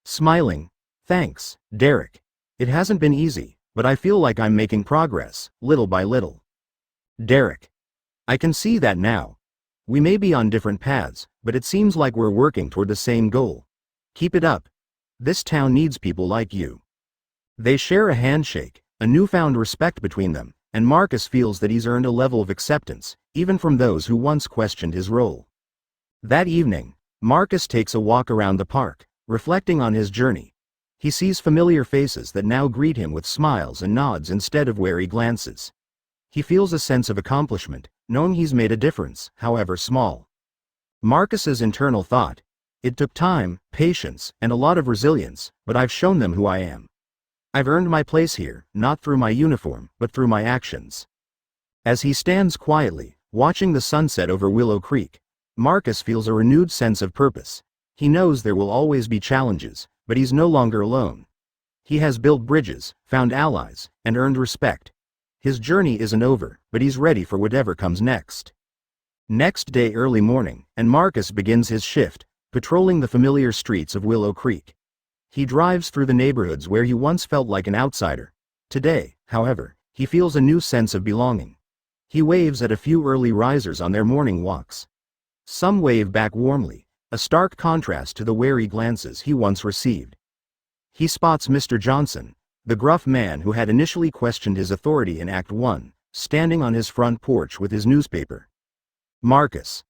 Smiling. Thanks, Derek. It hasn't been easy, but I feel like I'm making progress, little by little. Derek. I can see that now. We may be on different paths, but it seems like we're working toward the same goal. Keep it up. This town needs people like you. They share a handshake, a newfound respect between them, and Marcus feels that he's earned a level of acceptance, even from those who once questioned his role. That evening, Marcus takes a walk around the park, reflecting on his journey. He sees familiar faces that now greet him with smiles and nods instead of wary glances. He feels a sense of accomplishment, knowing he's made a difference, however small. Marcus's internal thought: it took time, patience, and a lot of resilience, but I've shown them who I am. I've earned my place here, not through my uniform, but through my actions. As he stands quietly, watching the sunset over Willow Creek, Marcus feels a renewed sense of purpose. He knows there will always be challenges, but he's no longer alone. He has built bridges, found allies, and earned respect. His journey isn't over, but he's ready for whatever comes next. Next day early morning, and Marcus begins his shift, patrolling the familiar streets of Willow Creek. He drives through the neighborhoods where he once felt like an outsider. Today, however, he feels a new sense of belonging. He waves at a few early risers on their morning walks. Some wave back warmly, a stark contrast to the wary glances he once received. He spots Mr. Johnson, the gruff man who had initially questioned his authority in Act 1, standing on his front porch with his newspaper. Marcus.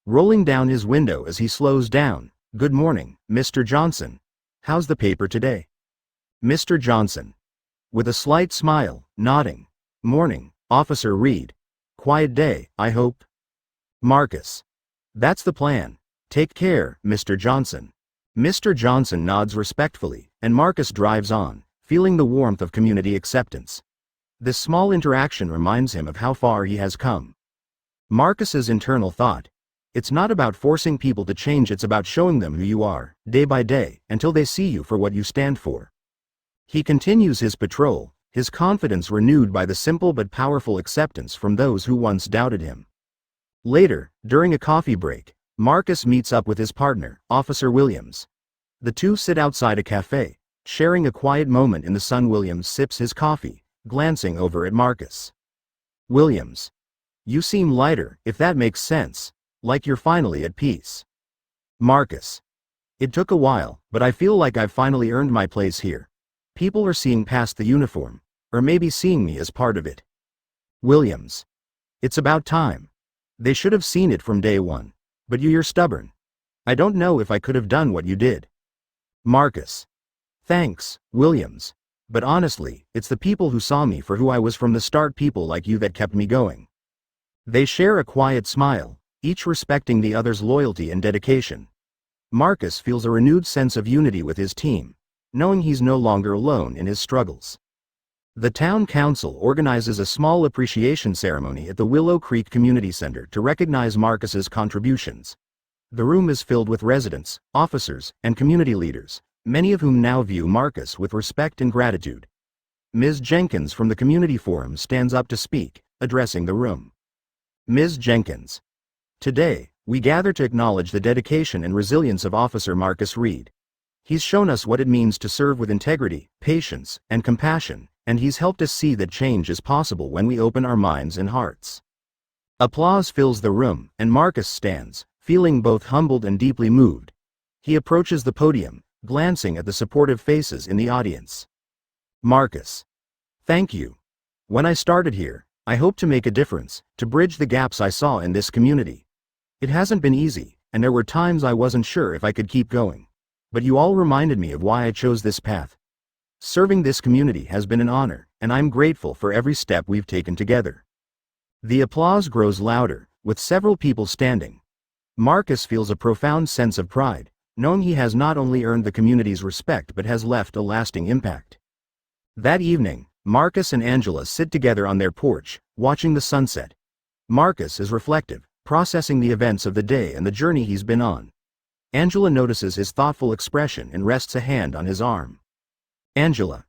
Rolling down his window as he slows down. Good morning, Mr. Johnson. How's the paper today? Mr. Johnson. With a slight smile, nodding. Morning, Officer Reed. Quiet day, I hope. Marcus. That's the plan. Take care, Mr. Johnson. Mr. Johnson nods respectfully, and Marcus drives on, feeling the warmth of community acceptance. This small interaction reminds him of how far he has come. Marcus's internal thought: it's not about forcing people to change, it's about showing them who you are, day by day, until they see you for what you stand for. He continues his patrol, his confidence renewed by the simple but powerful acceptance from those who once doubted him. Later, during a coffee break, Marcus meets up with his partner, Officer Williams. The two sit outside a cafe, sharing a quiet moment in the sun. Williams sips his coffee, glancing over at Marcus. Williams. You seem lighter, if that makes sense, like you're finally at peace. Marcus. It took a while, but I feel like I've finally earned my place here. People are seeing past the uniform, or maybe seeing me as part of it. Williams. It's about time. They should have seen it from day one. But you're stubborn. I don't know if I could have done what you did. Marcus. Thanks, Williams. But honestly, it's the people who saw me for who I was from the start, people like you, that kept me going. They share a quiet smile, each respecting the other's loyalty and dedication. Marcus feels a renewed sense of unity with his team, knowing he's no longer alone in his struggles. The town council organizes a small appreciation ceremony at the Willow Creek Community Center to recognize Marcus's contributions. The room is filled with residents, officers, and community leaders, many of whom now view Marcus with respect and gratitude. Ms. Jenkins from the Community Forum stands up to speak, addressing the room. Ms. Jenkins. Today, we gather to acknowledge the dedication and resilience of Officer Marcus Reed. He's shown us what it means to serve with integrity, patience, and compassion, and he's helped us see that change is possible when we open our minds and hearts. Applause fills the room, and Marcus stands, feeling both humbled and deeply moved. He approaches the podium, glancing at the supportive faces in the audience. Marcus. Thank you. When I started here, I hoped to make a difference, to bridge the gaps I saw in this community. It hasn't been easy, and there were times I wasn't sure if I could keep going. But you all reminded me of why I chose this path. Serving this community has been an honor, and I'm grateful for every step we've taken together. The applause grows louder, with several people standing. Marcus feels a profound sense of pride, knowing he has not only earned the community's respect but has left a lasting impact. That evening, Marcus and Angela sit together on their porch, watching the sunset. Marcus is reflective, processing the events of the day and the journey he's been on. Angela notices his thoughtful expression and rests a hand on his arm. Angela: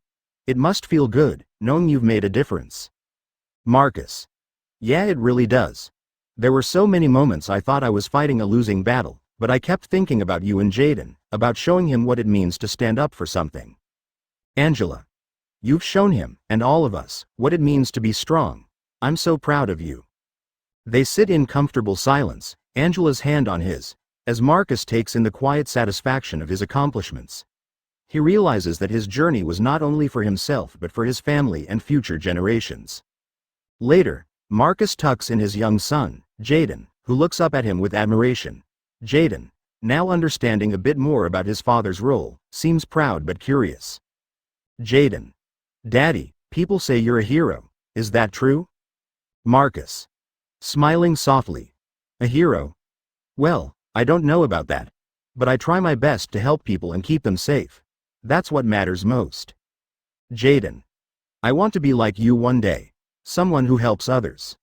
it must feel good, knowing you've made a difference. Marcus: yeah, it really does. There were so many moments I thought I was fighting a losing battle, but I kept thinking about you and Jaden, about showing him what it means to stand up for something. Angela: you've shown him, and all of us, what it means to be strong. I'm so proud of you. They sit in comfortable silence, Angela's hand on his, as Marcus takes in the quiet satisfaction of his accomplishments. He realizes that his journey was not only for himself but for his family and future generations. Later, Marcus tucks in his young son, Jaden, who looks up at him with admiration. Jaden, now understanding a bit more about his father's role, seems proud but curious. Jaden: Daddy, people say you're a hero. Is that true? Marcus, smiling softly: a hero? Well, I don't know about that. But I try my best to help people and keep them safe. That's what matters most. Jaden: I want to be like you one day. Someone who helps others.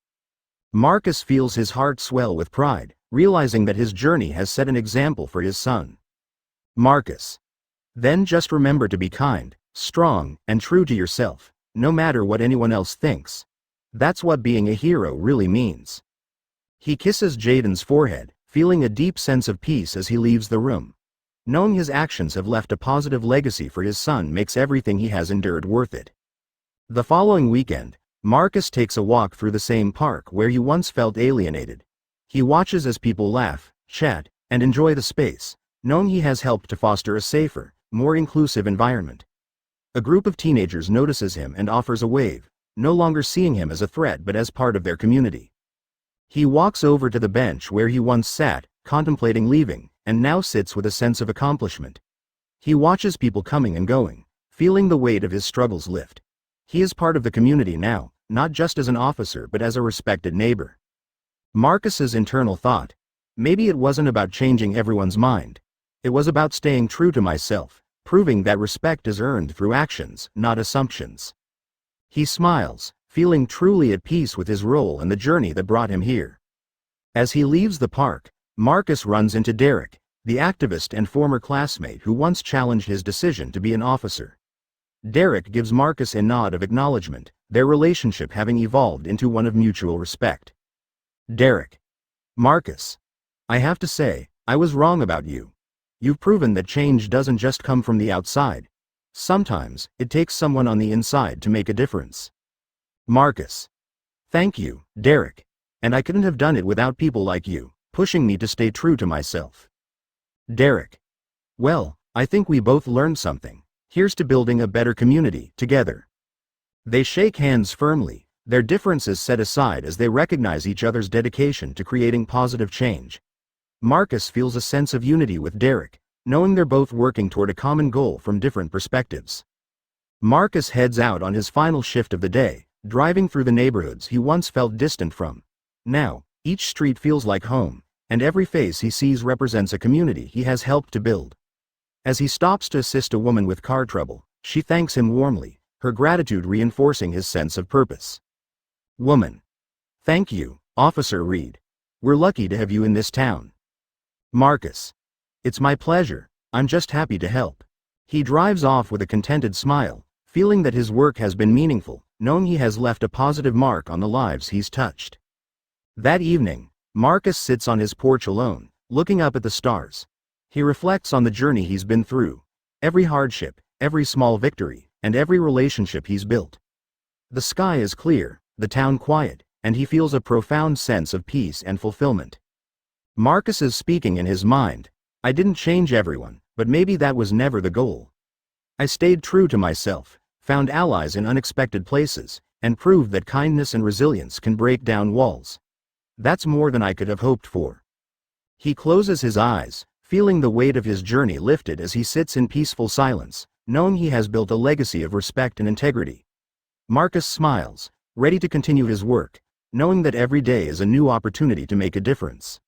Marcus feels his heart swell with pride, realizing that his journey has set an example for his son. Marcus: then just remember to be kind, strong, and true to yourself, no matter what anyone else thinks. That's what being a hero really means. He kisses Jaden's forehead, feeling a deep sense of peace as he leaves the room. Knowing his actions have left a positive legacy for his son makes everything he has endured worth it. The following weekend, Marcus takes a walk through the same park where he once felt alienated. He watches as people laugh, chat, and enjoy the space, knowing he has helped to foster a safer, more inclusive environment. A group of teenagers notices him and offers a wave, no longer seeing him as a threat but as part of their community. He walks over to the bench where he once sat, contemplating leaving, and now sits with a sense of accomplishment. He watches people coming and going, feeling the weight of his struggles lift. He is part of the community now, not just as an officer but as a respected neighbor. Marcus's internal thought: maybe it wasn't about changing everyone's mind. It was about staying true to myself, proving that respect is earned through actions, not assumptions. He smiles, feeling truly at peace with his role and the journey that brought him here. As he leaves the park, Marcus runs into Derek, the activist and former classmate who once challenged his decision to be an officer. Derek gives Marcus a nod of acknowledgement, their relationship having evolved into one of mutual respect. Derek: Marcus, I have to say, I was wrong about you. You've proven that change doesn't just come from the outside. Sometimes, it takes someone on the inside to make a difference. Marcus: thank you, Derek. And I couldn't have done it without people like you, pushing me to stay true to myself. Derek: well, I think we both learned something. Here's to building a better community, together. They shake hands firmly, their differences set aside as they recognize each other's dedication to creating positive change. Marcus feels a sense of unity with Derek, knowing they're both working toward a common goal from different perspectives. Marcus heads out on his final shift of the day, driving through the neighborhoods he once felt distant from. Now, each street feels like home, and every face he sees represents a community he has helped to build. As he stops to assist a woman with car trouble, she thanks him warmly, her gratitude reinforcing his sense of purpose. Woman: thank you, Officer Reed. We're lucky to have you in this town. Marcus: it's my pleasure, I'm just happy to help. He drives off with a contented smile, feeling that his work has been meaningful, knowing he has left a positive mark on the lives he's touched. That evening, Marcus sits on his porch alone, looking up at the stars. He reflects on the journey he's been through, every hardship, every small victory, and every relationship he's built. The sky is clear, the town quiet, and he feels a profound sense of peace and fulfillment. Marcus is speaking in his mind: I didn't change everyone, but maybe that was never the goal. I stayed true to myself, found allies in unexpected places, and proved that kindness and resilience can break down walls. That's more than I could have hoped for. He closes his eyes, feeling the weight of his journey lifted as he sits in peaceful silence, knowing he has built a legacy of respect and integrity. Marcus smiles, ready to continue his work, knowing that every day is a new opportunity to make a difference.